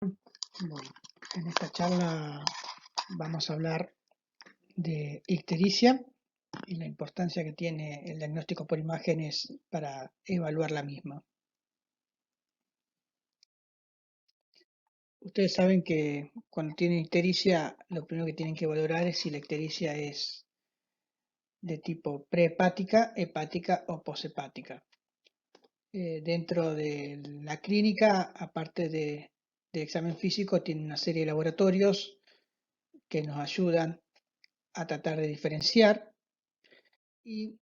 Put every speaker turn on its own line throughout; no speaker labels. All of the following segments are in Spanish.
Bueno, en esta charla vamos a hablar de ictericia y la importancia que tiene el diagnóstico por imágenes para evaluar la misma. Ustedes saben que cuando tienen ictericia, lo primero que tienen que valorar es si la ictericia es de tipo prehepática, hepática o poshepática. Dentro de la clínica, aparte del examen físico, tiene una serie de laboratorios que nos ayudan a tratar de diferenciar, y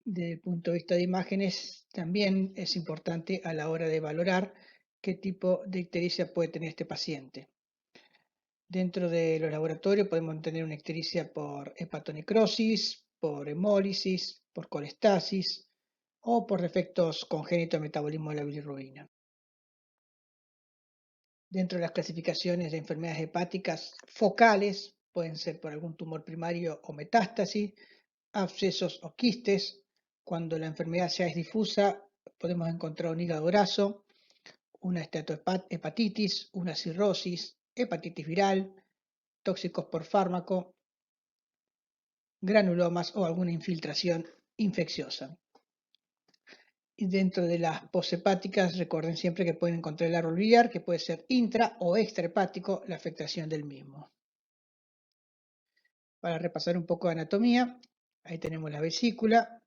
desde el punto de vista de imágenes también es importante a la hora de valorar qué tipo de ictericia puede tener este paciente. Dentro de los laboratorios podemos tener una ictericia por hepatonecrosis, por hemólisis, por colestasis o por defectos congénitos de metabolismo de la bilirrubina. Dentro de las clasificaciones de enfermedades hepáticas focales, pueden ser por algún tumor primario o metástasis, abscesos o quistes. Cuando la enfermedad ya es difusa, podemos encontrar un hígado graso, una esteatohepatitis, una cirrosis, hepatitis viral, tóxicos por fármaco, granulomas o alguna infiltración infecciosa. Y dentro de las poshepáticas, recuerden siempre que pueden encontrar el árbol biliar, que puede ser intra o extrahepático la afectación del mismo. Para repasar un poco de anatomía, ahí tenemos la vesícula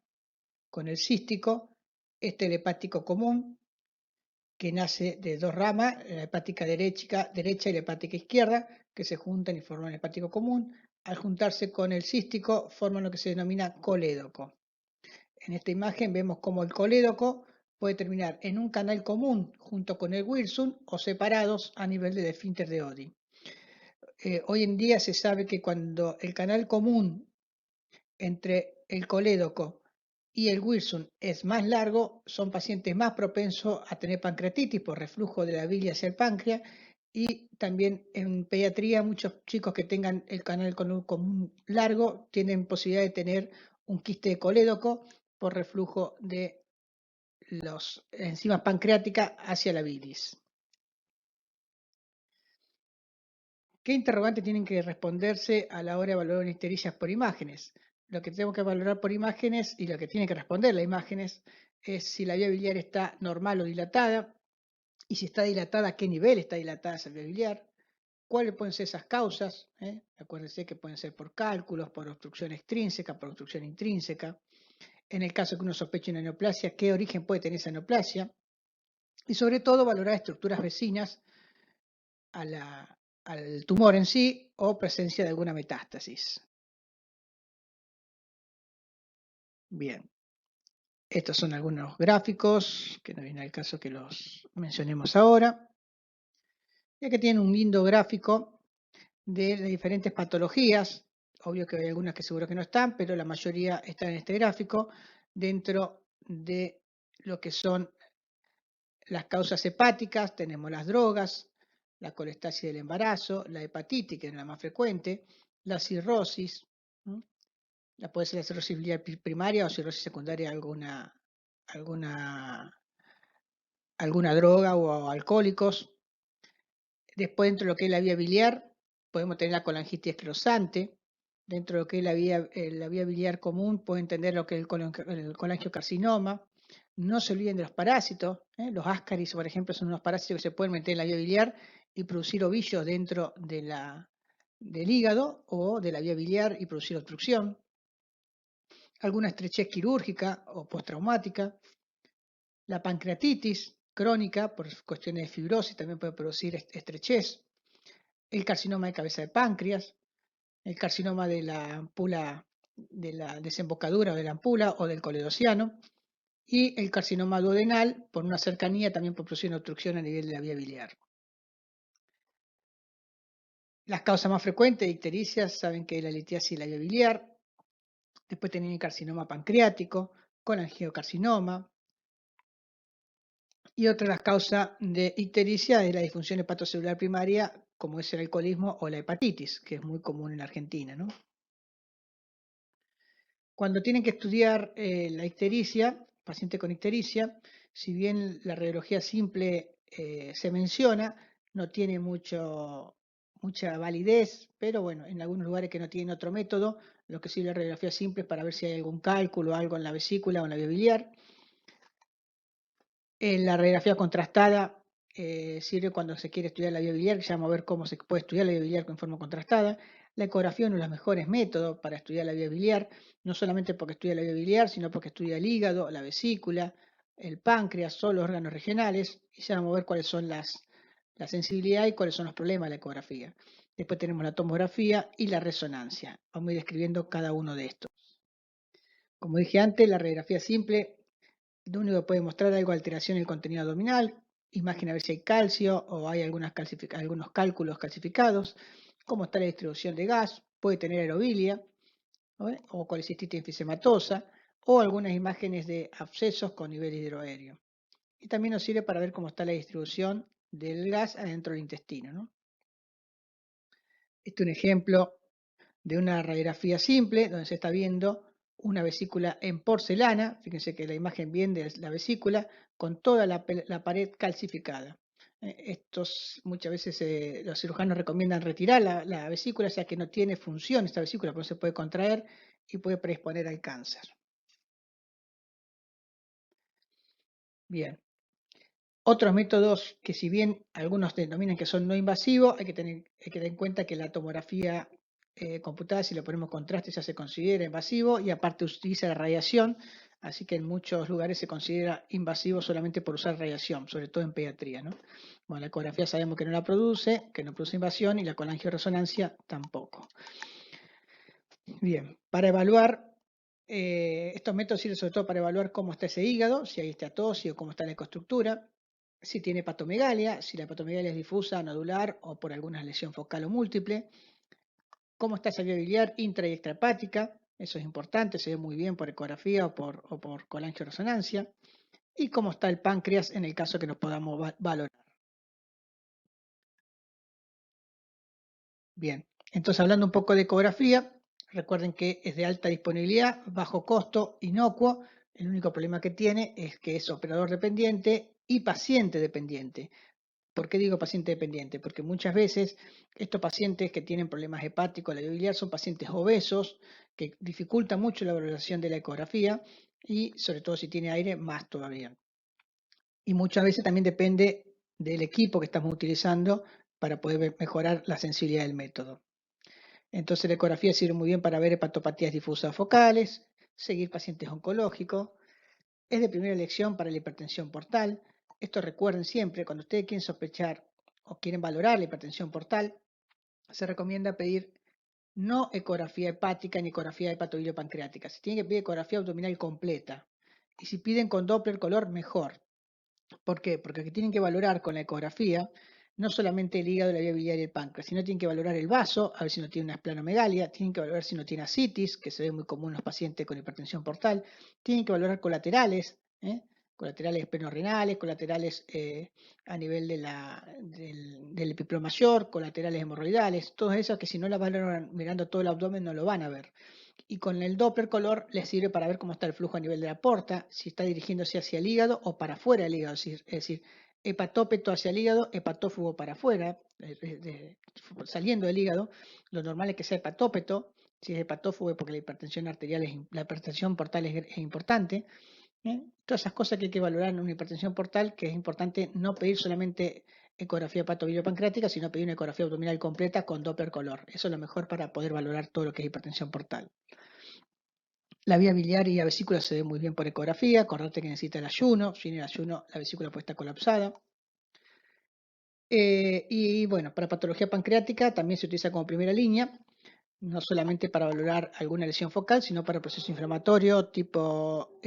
con el cístico, el hepático común, que nace de dos ramas, la hepática derecha y la hepática izquierda, que se juntan y forman el hepático común. Al juntarse con el cístico, forman lo que se denomina colédoco. En esta imagen vemos cómo el colédoco puede terminar en un canal común junto con el Wilson o separados a nivel del esfínter de Oddi. Hoy en día se sabe que cuando el canal común entre el colédoco y el Wilson es más largo, son pacientes más propensos a tener pancreatitis por reflujo de la bilis hacia el páncreas, y también en pediatría muchos chicos que tengan el canal común largo tienen posibilidad de tener un quiste de colédoco por reflujo de las enzimas pancreáticas hacia la bilis. ¿Qué interrogantes tienen que responderse a la hora de evaluar ictericias por imágenes? Lo que tengo que valorar por imágenes y lo que tiene que responder las imágenes es si la vía biliar está normal o dilatada, y si está dilatada, a qué nivel está dilatada esa vía biliar, cuáles pueden ser esas causas. Acuérdense que pueden ser por cálculos, por obstrucción extrínseca, por obstrucción intrínseca. En el caso que uno sospeche una neoplasia, qué origen puede tener esa neoplasia. Y sobre todo valorar estructuras vecinas al tumor en sí o presencia de alguna metástasis. Bien, estos son algunos gráficos que no viene al caso que los mencionemos ahora. Ya que tienen un lindo gráfico de las diferentes patologías. Obvio que hay algunas que seguro que no están, pero la mayoría están en este gráfico dentro de lo que son las causas hepáticas. Tenemos las drogas, la colestasis del embarazo, la hepatitis, que es la más frecuente, la cirrosis, puede ser la cirrosis biliar primaria o cirrosis secundaria, alguna droga o alcohólicos. Después, dentro de lo que es la vía biliar, podemos tener la colangitis esclerosante. Dentro de lo que es la vía biliar común, pueden tener lo que es el colangiocarcinoma. No se olviden de los parásitos. Los ascaris, por ejemplo, son unos parásitos que se pueden meter en la vía biliar y producir ovillos dentro del hígado o de la vía biliar y producir obstrucción. Alguna estrechez quirúrgica o postraumática. La pancreatitis crónica, por cuestiones de fibrosis, también puede producir estrechez. El carcinoma de cabeza de páncreas, el carcinoma de la ampula, de la desembocadura de la ampula o del coledociano, y el carcinoma duodenal, por una cercanía, también por producir una obstrucción a nivel de la vía biliar. Las causas más frecuentes de ictericias saben que es la litiasis y la vía biliar. Después tienen el carcinoma pancreático, colangiocarcinoma. Y otra de las causas de ictericia es la disfunción hepatocelular primaria, como es el alcoholismo o la hepatitis, que es muy común en Argentina, ¿no? Cuando tienen que estudiar la ictericia, paciente con ictericia, si bien la radiología simple se menciona, no tiene mucha validez, pero bueno, en algunos lugares que no tienen otro método, lo que sirve la radiografía simple es para ver si hay algún cálculo o algo en la vesícula o en la vía biliar. La radiografía contrastada sirve cuando se quiere estudiar la vía biliar, que llama a ver cómo se puede estudiar la vía biliar en forma contrastada. La ecografía es uno de los mejores métodos para estudiar la vía biliar, no solamente porque estudia la vía biliar, sino porque estudia el hígado, la vesícula, el páncreas, son los órganos regionales, y ya vamos a ver cuáles son la sensibilidad y cuáles son los problemas de la ecografía. Después tenemos la tomografía y la resonancia. Vamos a ir describiendo cada uno de estos. Como dije antes, la radiografía simple lo único que puede mostrar algo de alteración en el contenido abdominal, imagen a ver si hay calcio o hay algunos cálculos calcificados, cómo está la distribución de gas, puede tener aerobilia, ¿no? O colecistitis enfisematosa, o algunas imágenes de abscesos con nivel hidroaéreo. Y también nos sirve para ver cómo está la distribución del gas adentro del intestino, ¿no? Este es un ejemplo de una radiografía simple donde se está viendo una vesícula en porcelana, fíjense que la imagen bien de la vesícula, con toda la pared calcificada. Estos muchas veces los cirujanos recomiendan retirar la vesícula, ya que no tiene función esta vesícula, porque no se puede contraer y puede predisponer al cáncer. Bien. Otros métodos que si bien algunos denominan que son no invasivos, hay que tener en cuenta que la tomografía computada, si le ponemos contraste, ya se considera invasivo y aparte utiliza la radiación, así que en muchos lugares se considera invasivo solamente por usar radiación, sobre todo en pediatría, ¿no? Bueno, la ecografía sabemos que no la produce, que no produce invasión y la colangioresonancia tampoco. Bien, para evaluar, estos métodos sirven sobre todo para evaluar cómo está ese hígado, si hay esteatosis o cómo está la ecoestructura, si tiene hepatomegalia, si la hepatomegalia es difusa, nodular o por alguna lesión focal o múltiple, cómo está esa vía biliar intra y extrahepática, eso es importante, se ve muy bien por ecografía o por colangioresonancia, y cómo está el páncreas en el caso que nos podamos valorar. Bien, entonces hablando un poco de ecografía, recuerden que es de alta disponibilidad, bajo costo, inocuo. El único problema que tiene es que es operador dependiente y paciente dependiente. ¿Por qué digo paciente dependiente? Porque muchas veces estos pacientes que tienen problemas hepáticos, la biliar, son pacientes obesos, que dificulta mucho la valoración de la ecografía y sobre todo si tiene aire, más todavía. Y muchas veces también depende del equipo que estamos utilizando para poder mejorar la sensibilidad del método. Entonces la ecografía sirve muy bien para ver hepatopatías difusas focales, seguir pacientes oncológicos. Es de primera elección para la hipertensión portal. Esto recuerden siempre, cuando ustedes quieren sospechar o quieren valorar la hipertensión portal, se recomienda pedir no ecografía hepática ni ecografía hepatobiliopancreática. Se tiene que pedir ecografía abdominal completa. Y si piden con Doppler color, mejor. ¿Por qué? Porque aquí tienen que valorar con la ecografía no solamente el hígado, la vía biliar y el páncreas, sino tienen que valorar el vaso, a ver si no tiene una esplenomegalia, tienen que valorar si no tiene ascitis, que se ve muy común en los pacientes con hipertensión portal, tienen que valorar colaterales, colaterales esplenorenales, colaterales a nivel del epiplo mayor, colaterales hemorroidales, todos esos que si no la valoran mirando todo el abdomen no lo van a ver. Y con el Doppler color les sirve para ver cómo está el flujo a nivel de la porta, si está dirigiéndose hacia el hígado o para afuera del hígado, es decir, hepatópeto hacia el hígado, hepatófugo para afuera, saliendo del hígado. Lo normal es que sea hepatópeto, si es hepatófugo es porque la hipertensión arterial, la hipertensión portal es importante. Todas esas cosas que hay que valorar en una hipertensión portal, que es importante no pedir solamente ecografía hepatobiliopancreática, sino pedir una ecografía abdominal completa con Doppler color. Eso es lo mejor para poder valorar todo lo que es hipertensión portal. La vía biliar y la vesícula se ve muy bien por ecografía. Acordate que necesita el ayuno. Sin el ayuno, la vesícula puede estar colapsada. Y bueno, para patología pancreática también se utiliza como primera línea, no solamente para valorar alguna lesión focal, sino para proceso inflamatorio tipo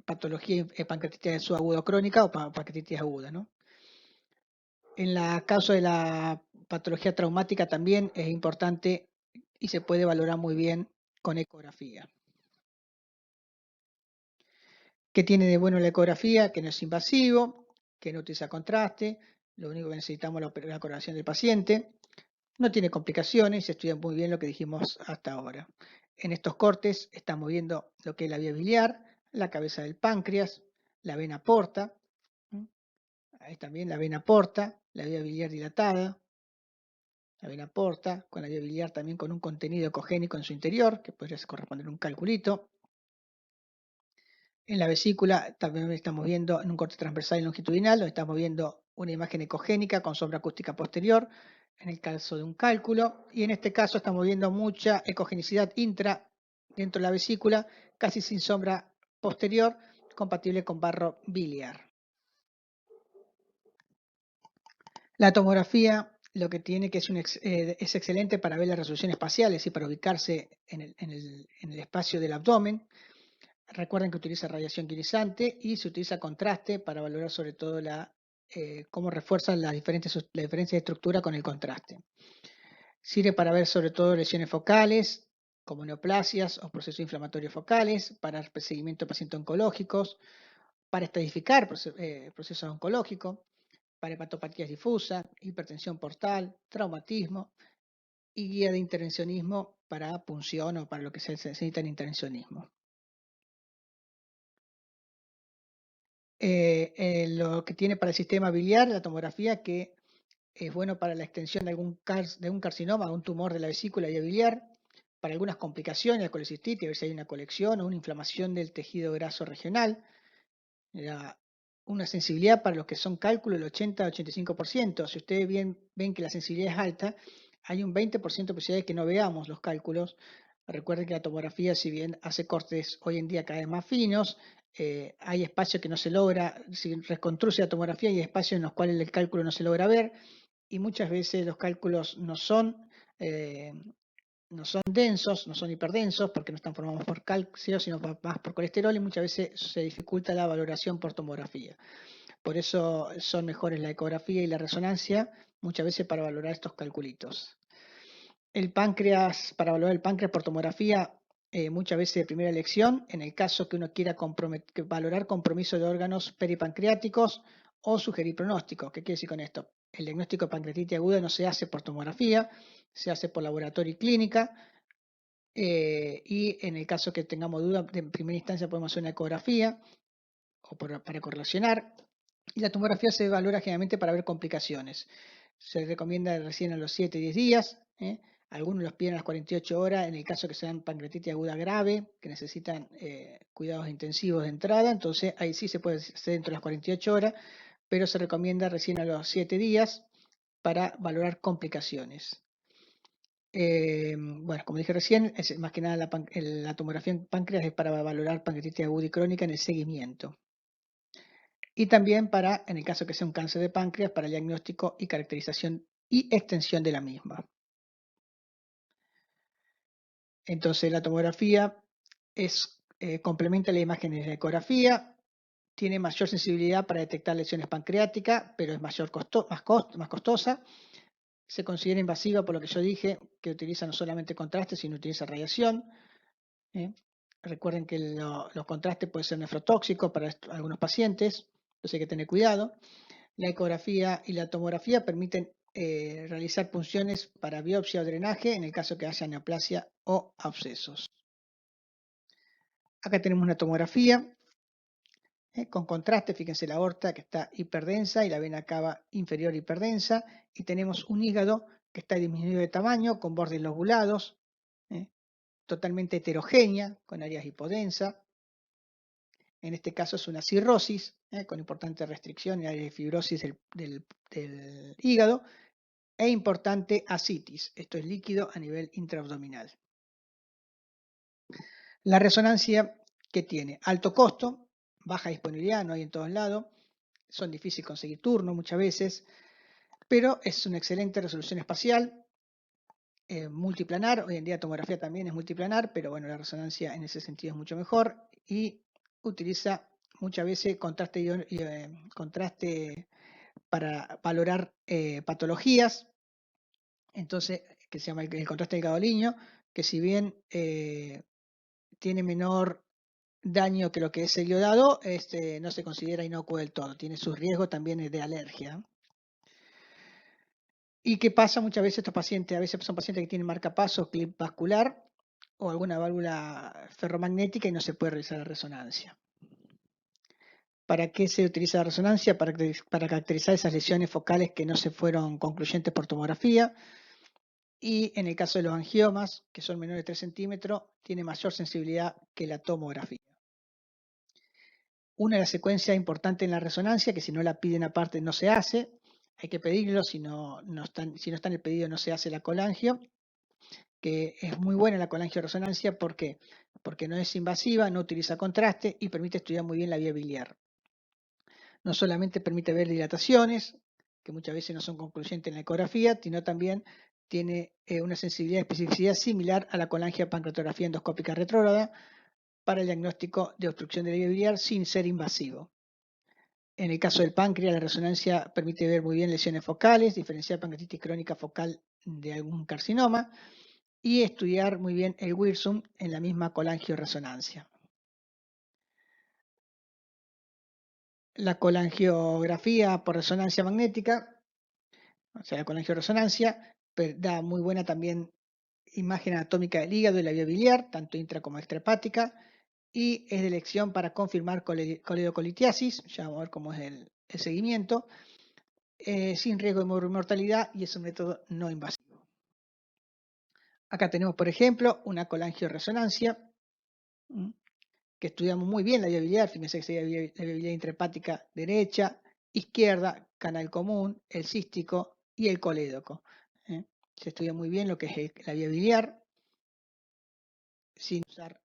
patología pancreatitis subaguda o crónica o pancreatitis aguda, ¿no? En el caso de la patología traumática también es importante y se puede valorar muy bien con ecografía. ¿Qué tiene de bueno la ecografía? Que no es invasivo, que no utiliza contraste, lo único que necesitamos es la coloración del paciente, no tiene complicaciones, se estudia muy bien lo que dijimos hasta ahora. En estos cortes estamos viendo lo que es la vía biliar, la cabeza del páncreas, la vena porta, Ahí también la vena porta, la vía biliar dilatada, la vena porta, con la vía biliar también con un contenido ecogénico en su interior, que podría corresponder a un calculito. En la vesícula también estamos viendo en un corte transversal y longitudinal, donde estamos viendo una imagen ecogénica con sombra acústica posterior, en el caso de un cálculo, y en este caso estamos viendo mucha ecogenicidad intra dentro de la vesícula, casi sin sombra posterior, compatible con barro biliar. La tomografía lo que tiene que es excelente para ver la resolución espacial, es decir, para ubicarse en el espacio del abdomen. Recuerden que utiliza radiación ionizante y se utiliza contraste para valorar sobre todo cómo refuerzan la diferencia de estructura con el contraste. Sirve para ver sobre todo lesiones focales, como neoplasias o procesos inflamatorios focales, para el seguimiento de pacientes oncológicos, para estadificar procesos oncológicos, para hepatopatías difusas, hipertensión portal, traumatismo y guía de intervencionismo para punción o para lo que se necesita en intervencionismo. Lo que tiene para el sistema biliar, la tomografía, que es bueno para la extensión de un carcinoma, de un tumor de la vesícula y biliar, para algunas complicaciones de colecistitis, a ver si hay una colección o una inflamación del tejido graso regional. Una sensibilidad para los que son cálculos del 80-85%. Si ustedes ven que la sensibilidad es alta, hay un 20% de posibilidad de que no veamos los cálculos. Recuerden que la tomografía, si bien hace cortes hoy en día cada vez más finos, hay espacios que no se logra, si reconstruye la tomografía, hay espacios en los cuales el cálculo no se logra ver, y muchas veces los cálculos no son densos, no son hiperdensos, porque no están formados por calcio, sino más por colesterol, y muchas veces se dificulta la valoración por tomografía. Por eso son mejores la ecografía y la resonancia, muchas veces para valorar estos calculitos. El páncreas, para valorar el páncreas por tomografía, muchas veces de primera elección, en el caso que uno quiera valorar compromiso de órganos peripancreáticos o sugerir pronóstico. ¿Qué quiere decir con esto? El diagnóstico de pancreatitis aguda no se hace por tomografía, se hace por laboratorio y clínica, y en el caso que tengamos duda, en primera instancia podemos hacer una ecografía o para correlacionar, y la tomografía se valora generalmente para ver complicaciones. Se recomienda recién a los 7-10 días, algunos los piden a las 48 horas en el caso que sean pancreatitis aguda grave, que necesitan cuidados intensivos de entrada, entonces ahí sí se puede hacer dentro de las 48 horas, pero se recomienda recién a los 7 días para valorar complicaciones. Bueno, como dije recién, es más que nada la tomografía en páncreas es para valorar pancreatitis aguda y crónica en el seguimiento. Y también para, en el caso que sea un cáncer de páncreas, para el diagnóstico y caracterización y extensión de la misma. Entonces, la tomografía complementa la imagen de la ecografía, tiene mayor sensibilidad para detectar lesiones pancreáticas, pero es más costosa. Se considera invasiva por lo que yo dije, que utiliza no solamente contraste, sino utiliza radiación. Recuerden que los contrastes pueden ser nefrotóxicos para algunos pacientes, entonces hay que tener cuidado. La ecografía y la tomografía permiten realizar punciones para biopsia o drenaje en el caso que haya neoplasia o abscesos. Acá tenemos una tomografía con contraste, fíjense la aorta que está hiperdensa y la vena cava inferior hiperdensa, y tenemos un hígado que está disminuido de tamaño, con bordes lobulados, totalmente heterogénea, con áreas hipodensa. En este caso es una cirrosis, con importante restricción y área de fibrosis del hígado, e importante ascitis, esto es líquido a nivel intraabdominal. La resonancia, ¿qué tiene? Alto costo, baja disponibilidad, no hay en todos lados, son difíciles conseguir turno muchas veces, pero es una excelente resolución espacial, multiplanar. Hoy en día tomografía también es multiplanar, pero bueno, la resonancia en ese sentido es mucho mejor, y utiliza muchas veces contraste para valorar patologías, entonces, que se llama el contraste del gadoliño, que si bien tiene menor daño que lo que es el iodado, no se considera inocuo del todo, tiene sus riesgos también de alergia. ¿Y qué pasa muchas veces estos pacientes? A veces son pacientes que tienen marcapasos, clip vascular o alguna válvula ferromagnética y no se puede realizar la resonancia. ¿Para qué se utiliza la resonancia? Para caracterizar esas lesiones focales que no se fueron concluyentes por tomografía. Y en el caso de los angiomas, que son menores de 3 centímetros, tiene mayor sensibilidad que la tomografía. Una de las secuencias importantes en la resonancia, que si no la piden aparte no se hace, hay que pedirlo, si no está en el pedido no se hace la colangio, que es muy buena la colangioresonancia. ¿Por qué? Porque no es invasiva, no utiliza contraste y permite estudiar muy bien la vía biliar. No solamente permite ver dilataciones, que muchas veces no son concluyentes en la ecografía, sino también tiene una sensibilidad y especificidad similar a la colangiopancreatografía endoscópica retrógrada para el diagnóstico de obstrucción de la vía biliar sin ser invasivo. En el caso del páncreas, la resonancia permite ver muy bien lesiones focales, diferenciar pancreatitis crónica focal de algún carcinoma y estudiar muy bien el Wirsum en la misma colangioresonancia. La colangiografía por resonancia magnética, o sea, la colangioresonancia, da muy buena también imagen anatómica del hígado y la vía biliar, tanto intra como extrahepática, y es de elección para confirmar coledocolitiasis, ya vamos a ver cómo es el seguimiento, sin riesgo de mortalidad y es un método no invasivo. Acá tenemos, por ejemplo, una colangioresonancia, que estudiamos muy bien la vía biliar. Fíjense que sería la vía biliar intrahepática derecha, izquierda, canal común, el cístico y el colédoco. Se estudia muy bien lo que es la vía biliar sin usar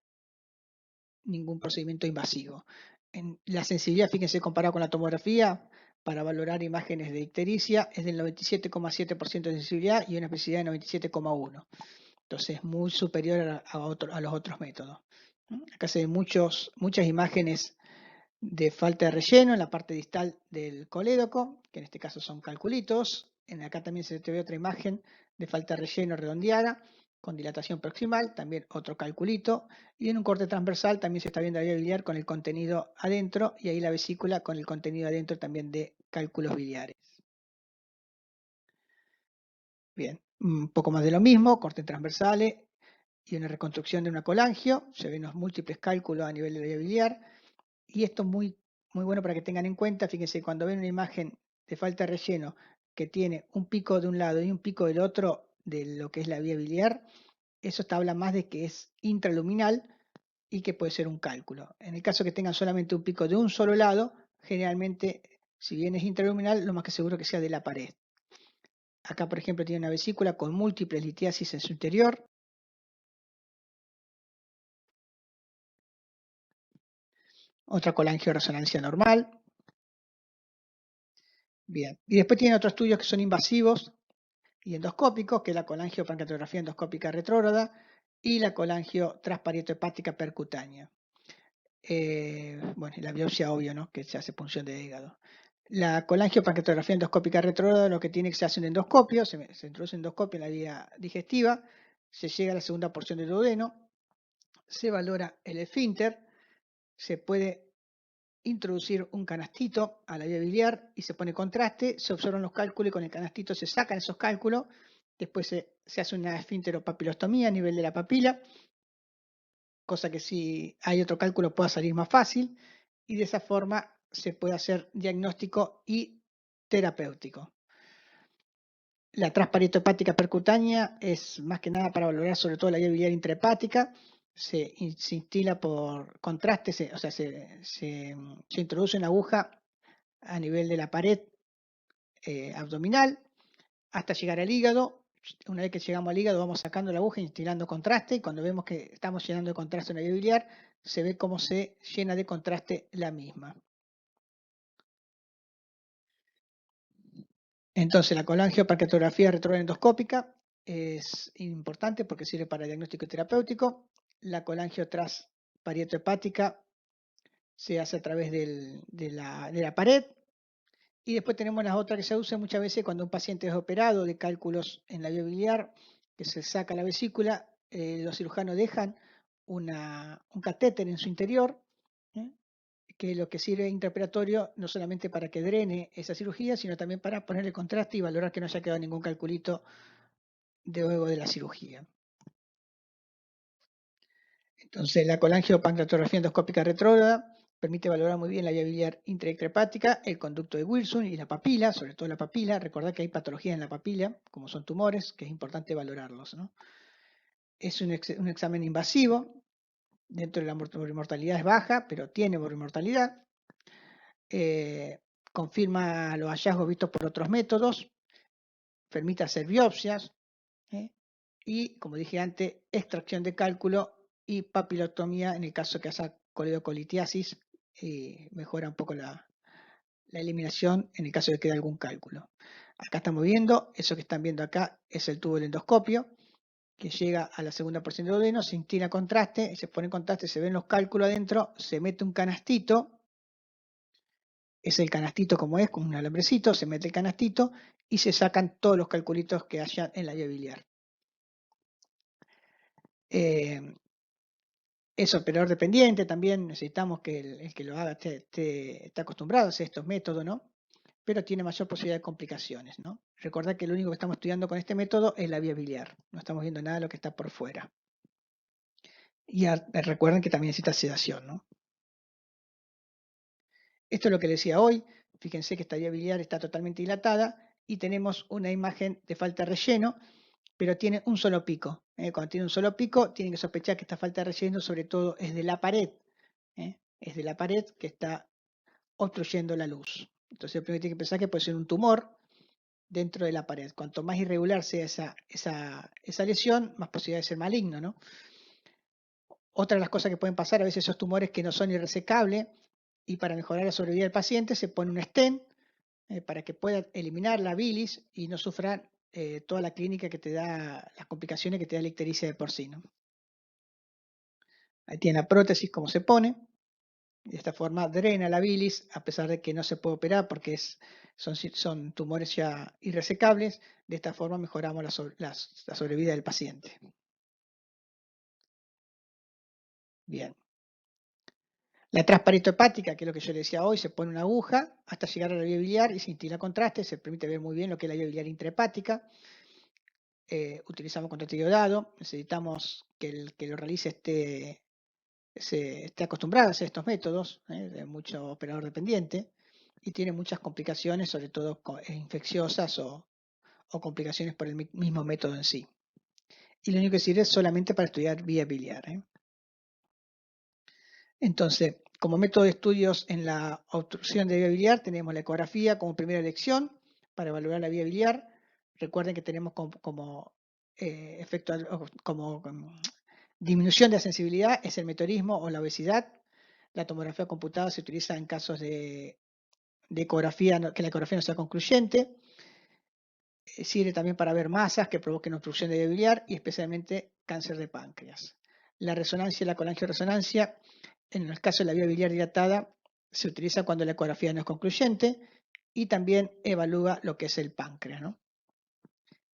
ningún procedimiento invasivo. En la sensibilidad, fíjense, comparado con la tomografía, para valorar imágenes de ictericia, es del 97,7% de sensibilidad y una especificidad de 97,1%. Entonces, es muy superior a los otros métodos. Acá se ven muchas imágenes de falta de relleno en la parte distal del colédoco, que en este caso son calculitos. Acá también se te ve otra imagen de falta de relleno redondeada, con dilatación proximal, también otro calculito. Y en un corte transversal también se está viendo la vía biliar con el contenido adentro, y ahí la vesícula con el contenido adentro también de cálculos biliares. Bien, un poco más de lo mismo, cortes transversales y una reconstrucción de una colangio. Se ven los múltiples cálculos a nivel de la vía biliar. Y esto es muy bueno para que tengan en cuenta. Fíjense, cuando ven una imagen de falta de relleno que tiene un pico de un lado y un pico del otro de lo que es la vía biliar, eso te habla más de que es intraluminal y que puede ser un cálculo. En el caso que tengan solamente un pico de un solo lado, generalmente, si bien es intraluminal, lo más que seguro que sea de la pared. Acá, por ejemplo, tiene una vesícula con múltiples litiasis en su interior. Otra colangioresonancia normal. Bien. Y después tiene otros estudios que son invasivos y endoscópicos, que es la colangiopancreatografía endoscópica retrógrada y la colangiotransparieto-hepática percutánea. Bueno, y la biopsia, obvio, ¿no? Que se hace punción de hígado. La colangiopancreatografía endoscópica retrógrada, lo que tiene que se hace un endoscopio, se introduce un endoscopio en la vía digestiva, se llega a la segunda porción del duodeno, se valora el esfínter, se puede introducir un canastito a la vía biliar y se pone contraste, se observan los cálculos y con el canastito se sacan esos cálculos, después se hace una esfínteropapilostomía a nivel de la papila, cosa que si hay otro cálculo pueda salir más fácil, y de esa forma se puede hacer diagnóstico y terapéutico. La transparieto-hepática percutánea es más que nada para valorar sobre todo la vía biliar intrahepática. Se instila por contraste, se introduce una aguja a nivel de la pared abdominal hasta llegar al hígado. Una vez que llegamos al hígado vamos sacando la aguja y instilando contraste, y cuando vemos que estamos llenando de contraste una vía biliar, se ve cómo se llena de contraste la misma. Entonces, la colangiopancreatografía retrógrada endoscópica es importante porque sirve para diagnóstico terapéutico. La colangiotransparieto-hepática se hace a través de la pared. Y después tenemos las otras que se usan muchas veces cuando un paciente es operado de cálculos en la vía biliar, que se saca la vesícula, los cirujanos dejan un catéter en su interior, ¿eh? Que es lo que sirve intraoperatorio no solamente para que drene esa cirugía, sino también para ponerle contraste y valorar que no haya quedado ningún calculito de luego de la cirugía. Entonces, la colangiopancreatografía endoscópica retrógrada permite valorar muy bien la vía biliar intrahepatica, el conducto de Wilson y la papila, sobre todo la papila. Recordad que hay patologías en la papila, como son tumores, que es importante valorarlos, ¿no? Es un examen invasivo, dentro de la mortalidad es baja, pero tiene mortalidad. Confirma los hallazgos vistos por otros métodos, permite hacer biopsias, y, como dije antes, extracción de cálculo y papilotomía en el caso que haya coledocolitiasis, y mejora un poco la eliminación en el caso de que quede algún cálculo. Acá estamos viendo, eso que están viendo acá es el tubo del endoscopio, que llega a la segunda porción del duodeno, se intira contraste, se pone en contraste, se ven los cálculos adentro, se mete un canastito, es el canastito como es, con un alambrecito, se mete el canastito y se sacan todos los calculitos que haya en la vía biliar. Es operador dependiente, también necesitamos que el que lo haga esté acostumbrado a hacer estos métodos, ¿no? Pero tiene mayor posibilidad de complicaciones, ¿no? Recordad que lo único que estamos estudiando con este método es la vía biliar, no estamos viendo nada de lo que está por fuera. Y recuerden que también necesita sedación, ¿no? Esto es lo que les decía hoy. Fíjense que esta vía biliar está totalmente dilatada y tenemos una imagen de falta de relleno, pero tiene un solo pico. Cuando tiene un solo pico, tienen que sospechar que esta falta de relleno sobre todo es de la pared. Es de la pared que está obstruyendo la luz. Entonces, primero tiene que pensar que puede ser un tumor dentro de la pared. Cuanto más irregular sea esa lesión, más posibilidad de ser maligno, ¿no? Otra de las cosas que pueden pasar, a veces esos tumores que no son irresecables, y para mejorar la sobrevida del paciente se pone un stent para que pueda eliminar la bilis y no sufra toda la clínica que te da, las complicaciones que te da la ictericia de porcino. Ahí tiene la prótesis, cómo se pone. De esta forma drena la bilis, a pesar de que no se puede operar porque son tumores ya irresecables. De esta forma mejoramos la sobrevida del paciente. Bien. La transparetohepática, que es lo que yo le decía hoy, se pone una aguja hasta llegar a la vía biliar y se instila contraste, se permite ver muy bien lo que es la vía biliar intrahepática. Utilizamos contraste iodado, necesitamos que el que lo realice esté acostumbrado a hacer estos métodos, de mucho operador dependiente, y tiene muchas complicaciones, sobre todo infecciosas o complicaciones por el mismo método en sí. Y lo único que sirve es solamente para estudiar vía biliar. Entonces, como método de estudios en la obstrucción de vía biliar, tenemos la ecografía como primera elección para evaluar la vía biliar. Recuerden que tenemos como efecto, como disminución de la sensibilidad, es el meteorismo o la obesidad. La tomografía computada se utiliza en casos de ecografía, que la ecografía no sea concluyente. Sirve también para ver masas que provoquen obstrucción de vía biliar y especialmente cáncer de páncreas. La resonancia y la colangioresonancia, en el caso de la vía biliar dilatada, se utiliza cuando la ecografía no es concluyente y también evalúa lo que es el páncreas, ¿no?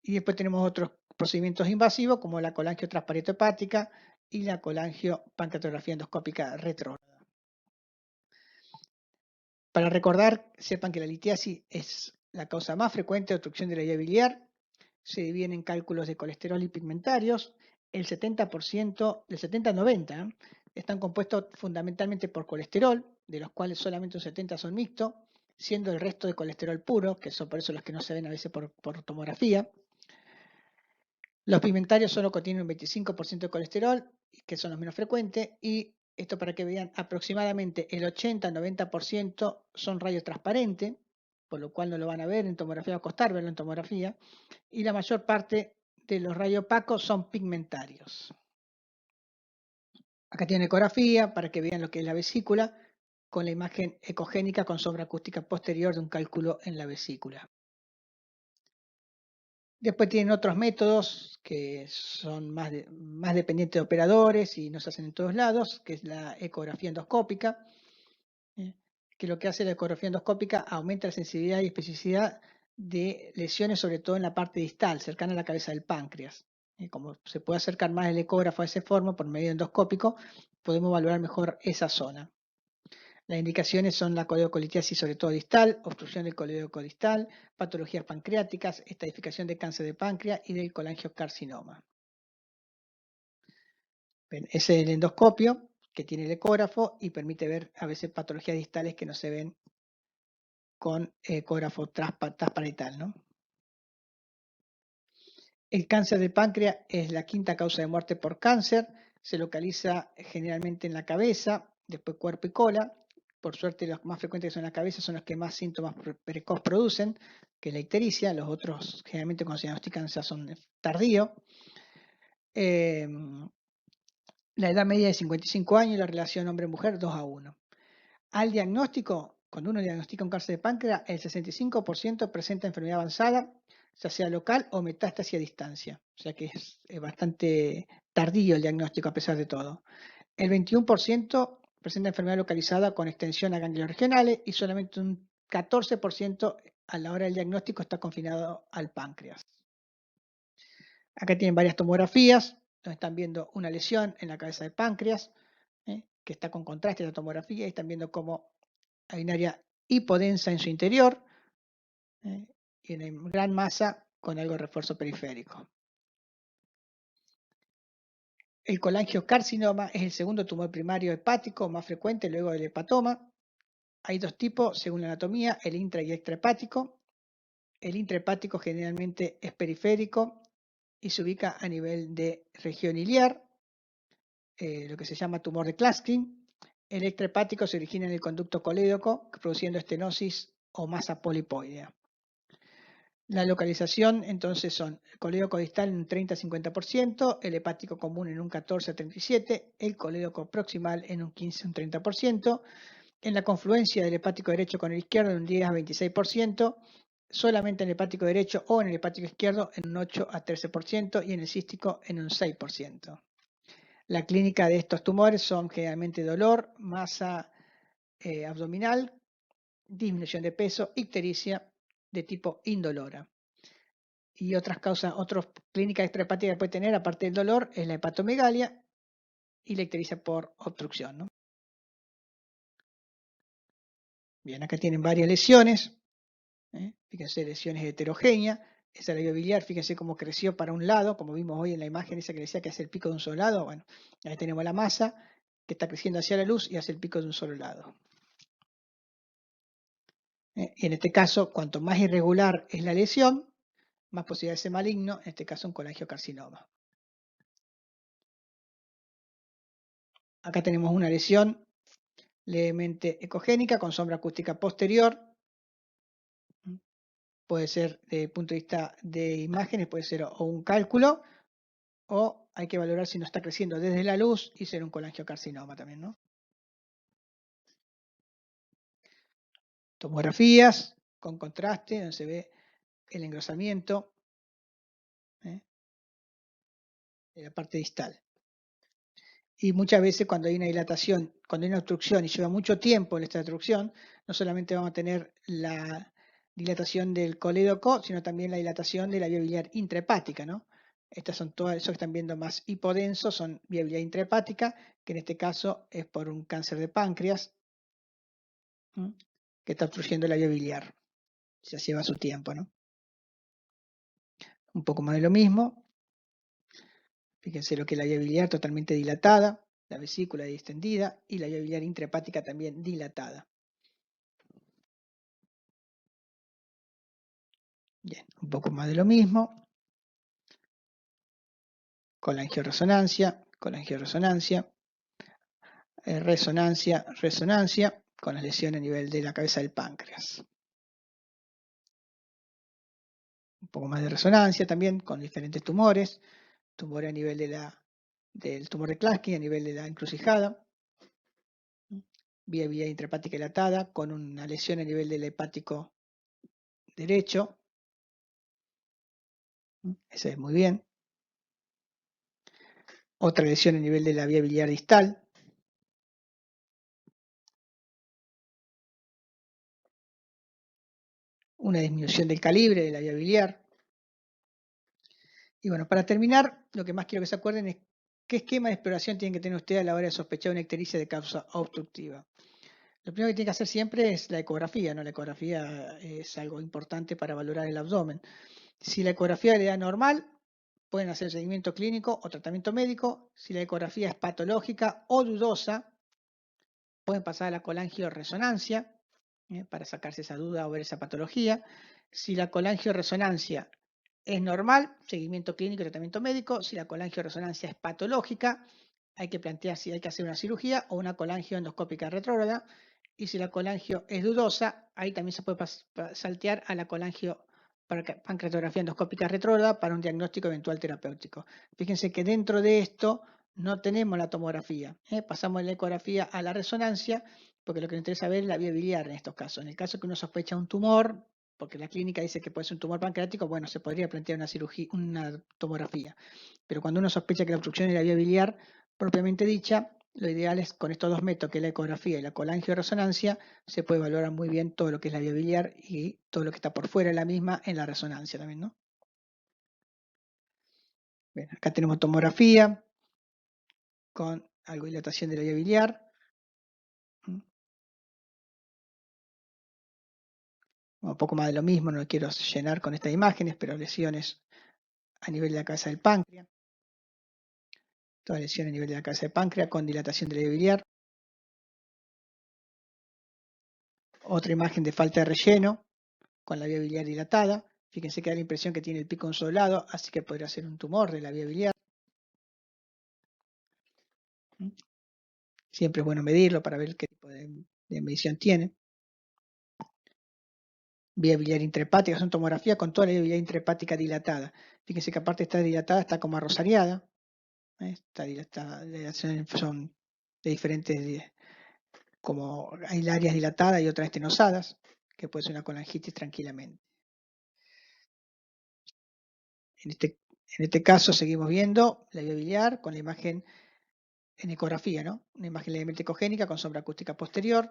Y después tenemos otros procedimientos invasivos como la colangiotransparetohepática y la colangiopancreatografía endoscópica retrógrada. Para recordar, sepan que la litiasis es la causa más frecuente de obstrucción de la vía biliar. Se dividen en cálculos de colesterol y pigmentarios. El 70%, del 70 al 90, están compuestos fundamentalmente por colesterol, de los cuales solamente un 70 son mixtos, siendo el resto de colesterol puro, que son por eso los que no se ven a veces por tomografía. Los pigmentarios solo contienen un 25% de colesterol, que son los menos frecuentes, y esto para que vean, aproximadamente el 80 al 90% son rayos transparentes, por lo cual no lo van a ver en tomografía, va a costar verlo en tomografía, y la mayor parte de los rayos opacos son pigmentarios. Acá tiene ecografía para que vean lo que es la vesícula, con la imagen ecogénica con sombra acústica posterior de un cálculo en la vesícula. Después tienen otros métodos que son más dependientes de operadores y no se hacen en todos lados, que es la ecografía endoscópica, que lo que hace la ecografía endoscópica aumenta la sensibilidad y especificidad de lesiones, sobre todo en la parte distal, cercana a la cabeza del páncreas. Como se puede acercar más el ecógrafo a esa forma por medio endoscópico, podemos valorar mejor esa zona. Las indicaciones son la coledocolitiasis, sobre todo distal, obstrucción del colédoco distal, patologías pancreáticas, estadificación de cáncer de páncreas y del colangiocarcinoma. Ese es el endoscopio, que tiene el ecógrafo y permite ver a veces patologías distales que no se ven con ecógrafo transparental, ¿no? El cáncer de páncreas es la quinta causa de muerte por cáncer, se localiza generalmente en la cabeza, después cuerpo y cola. Por suerte los más frecuentes que son en la cabeza son los que más síntomas precoz producen, que es la ictericia, los otros generalmente cuando se diagnostican ya son tardíos. La edad media de 55 años y la relación hombre-mujer 2:1. Al diagnóstico, cuando uno diagnostica un cáncer de páncreas, el 65% presenta enfermedad avanzada, ya sea local o metástasis a distancia. O sea que es bastante tardío el diagnóstico a pesar de todo. El 21% presenta enfermedad localizada con extensión a ganglios regionales y solamente un 14% a la hora del diagnóstico está confinado al páncreas. Acá tienen varias tomografías, donde están viendo una lesión en la cabeza del páncreas, que está con contraste en la tomografía, y están viendo cómo hay un área hipodensa en su interior y una gran masa con algo de refuerzo periférico. El colangiocarcinoma es el segundo tumor primario hepático más frecuente luego del hepatoma. Hay dos tipos según la anatomía, el intra y extrahepático. El intrahepático generalmente es periférico y se ubica a nivel de región iliar, lo que se llama tumor de Klatskin. El extrahepático se origina en el conducto colédoco, produciendo estenosis o masa polipoidea. La localización entonces son el colédoco distal en un 30-50%, el hepático común en un 14-37%, el colédoco proximal en un 15-30%, en la confluencia del hepático derecho con el izquierdo en un 10-26%, solamente en el hepático derecho o en el hepático izquierdo en un 8-13% y en el cístico en un 6%. La clínica de estos tumores son generalmente dolor, masa abdominal, disminución de peso, ictericia de tipo indolora. Y otras causas, otras clínicas extrahepáticas que puede tener, aparte del dolor, es la hepatomegalia y la ictericia por obstrucción, ¿no? Bien, acá tienen varias lesiones. Fíjense, lesiones heterogéneas. Esa labio biliar, fíjense cómo creció para un lado, como vimos hoy en la imagen esa que decía que hace el pico de un solo lado. Bueno, ahí tenemos la masa que está creciendo hacia la luz y hace el pico de un solo lado. Y en este caso, cuanto más irregular es la lesión, más posibilidad de ser maligno, en este caso un colangiocarcinoma. Acá tenemos una lesión levemente ecogénica con sombra acústica posterior. Puede ser, desde el punto de vista de imágenes, puede ser o un cálculo o hay que valorar si no está creciendo desde la luz y ser un colangiocarcinoma también, ¿no? Tomografías con contraste, donde se ve el engrosamiento de la parte distal. Y muchas veces cuando hay una dilatación, cuando hay una obstrucción y lleva mucho tiempo en esta obstrucción, no solamente vamos a tener la dilatación del colédoco, sino también la dilatación de la vía biliar intrahepática, ¿no? Estas son todas, eso que están viendo más hipodenso, son vía biliar intrahepática, que en este caso es por un cáncer de páncreas, que está obstruyendo la vía biliar. Ya lleva su tiempo, ¿no? Un poco más de lo mismo. Fíjense lo que es la vía biliar totalmente dilatada, la vesícula distendida y la vía biliar intrahepática también dilatada. Bien, un poco más de lo mismo. Colangioresonancia, resonancia, con las lesiones a nivel de la cabeza del páncreas. Un poco más de resonancia también con diferentes tumores, tumores a nivel del tumor de Klatskin, a nivel de la encrucijada, vía intrahepática dilatada, con una lesión a nivel del hepático derecho. Ese es muy bien. Otra lesión a nivel de la vía biliar distal. Una disminución del calibre de la vía biliar. Y bueno, para terminar, lo que más quiero que se acuerden es qué esquema de exploración tienen que tener ustedes a la hora de sospechar una ictericia de causa obstructiva. Lo primero que tiene que hacer siempre es la ecografía, ¿no? La ecografía es algo importante para valorar el abdomen. Si la ecografía le da normal, pueden hacer seguimiento clínico o tratamiento médico. Si la ecografía es patológica o dudosa, pueden pasar a la colangioresonancia para sacarse esa duda o ver esa patología. Si la colangioresonancia es normal, seguimiento clínico y tratamiento médico. Si la colangioresonancia es patológica, hay que plantear si hay que hacer una cirugía o una colangio endoscópica retrógrada. Y si la colangio es dudosa, ahí también se puede saltear a la colangio pancreatografía endoscópica retrógrada para un diagnóstico eventual terapéutico. Fíjense que dentro de esto no tenemos la tomografía. Pasamos de la ecografía a la resonancia, porque lo que nos interesa ver es la vía biliar en estos casos. En el caso que uno sospecha un tumor, porque la clínica dice que puede ser un tumor pancreático, bueno, se podría plantear una cirugía, una tomografía. Pero cuando uno sospecha que la obstrucción es la vía biliar propiamente dicha, lo ideal es con estos dos métodos, que es la ecografía y la colangioresonancia, se puede valorar muy bien todo lo que es la vía biliar y todo lo que está por fuera de la misma en la resonancia también, ¿no? Bien, acá tenemos tomografía con algo de dilatación de la vía biliar. Un poco más de lo mismo, no lo quiero llenar con estas imágenes, pero lesiones a nivel de la cabeza del páncreas. Toda lesión a nivel de la cabeza del páncreas con dilatación de la vía biliar. Otra imagen de falta de relleno con la vía biliar dilatada. Fíjense que da la impresión que tiene el pico en un solo lado, así que podría ser un tumor de la vía biliar. Siempre es bueno medirlo para ver qué tipo de medición tiene. Vía biliar intrahepática, son tomografía con toda la vía biliar intrahepática dilatada. Fíjense que aparte está dilatada, está como arrosariada. Está dilatada, son de diferentes, como hay áreas dilatadas y otras estenosadas, que puede ser una colangitis tranquilamente. En este caso seguimos viendo la vía biliar con la imagen en ecografía, ¿no? Una imagen levemente ecogénica con sombra acústica posterior.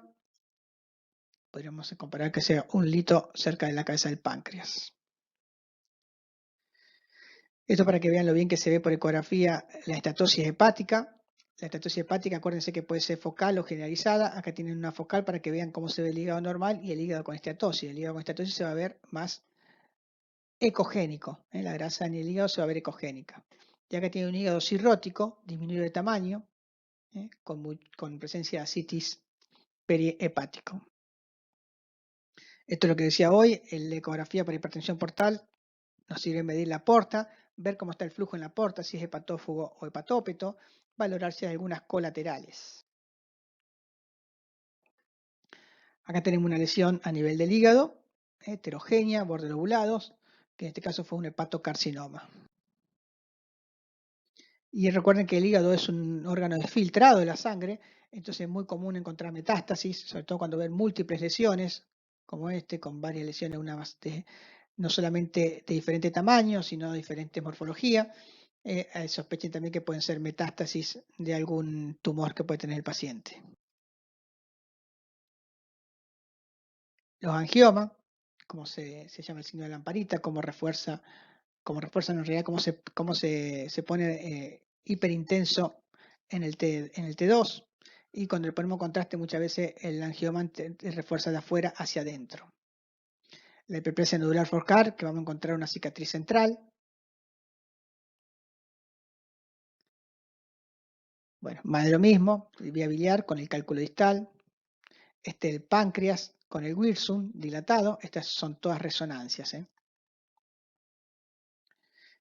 Podríamos comparar que sea un lito cerca de la cabeza del páncreas. Esto para que vean lo bien que se ve por ecografía la estatosis hepática. La estatosis hepática, acuérdense que puede ser focal o generalizada. Acá tienen una focal para que vean cómo se ve el hígado normal y el hígado con estatosis. El hígado con estatosis se va a ver más ecogénico. La grasa en el hígado se va a ver ecogénica. Ya que tiene un hígado cirrótico, disminuido de tamaño, con presencia de ascitis perihepático. Esto es lo que decía hoy, la ecografía para hipertensión portal nos sirve medir la porta, ver cómo está el flujo en la porta, si es hepatófago o hepatópeto, valorar si hay algunas colaterales. Acá tenemos una lesión a nivel del hígado, heterogénea, bordes lobulados, que en este caso fue un hepatocarcinoma. Y recuerden que el hígado es un órgano filtrado de la sangre, entonces es muy común encontrar metástasis, sobre todo cuando ven múltiples lesiones, como con varias lesiones, no solamente de diferente tamaño, sino de diferente morfología. Sospechen también que pueden ser metástasis de algún tumor que puede tener el paciente. Los angiomas, como se llama el signo de lamparita, como refuerzan en realidad cómo se pone hiperintenso en el T2, y cuando le ponemos contraste muchas veces el angioma refuerza de afuera hacia adentro. La hiperplasia nodular focal, que vamos a encontrar una cicatriz central. Bueno, más de lo mismo, vía biliar con el cálculo distal. El páncreas con el Wirsum dilatado. Estas son todas resonancias.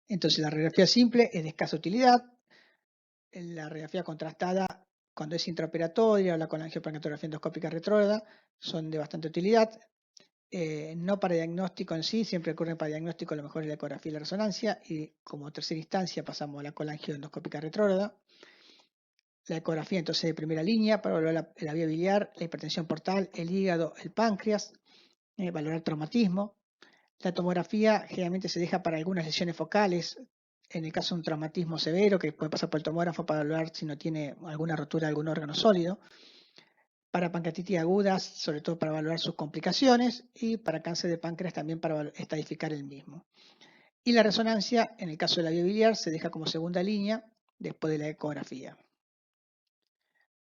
Entonces la radiografía simple es de escasa utilidad. La radiografía contrastada, cuando es intraoperatoria o la colangiopancreatografía endoscópica retrógrada, son de bastante utilidad. No para diagnóstico en sí, siempre ocurre para diagnóstico a lo mejor es la ecografía y la resonancia, y como tercera instancia pasamos a la colangioendoscópica retrógrada. La ecografía entonces de primera línea para valorar la vía biliar, la hipertensión portal, el hígado, el páncreas, valorar traumatismo. La tomografía generalmente se deja para algunas lesiones focales, en el caso de un traumatismo severo que puede pasar por el tomógrafo para valorar si no tiene alguna rotura de algún órgano sólido. Para pancreatitis agudas, sobre todo para evaluar sus complicaciones, y para cáncer de páncreas también para estadificar el mismo. Y la resonancia, en el caso de la vía biliar, se deja como segunda línea después de la ecografía.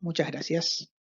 Muchas gracias.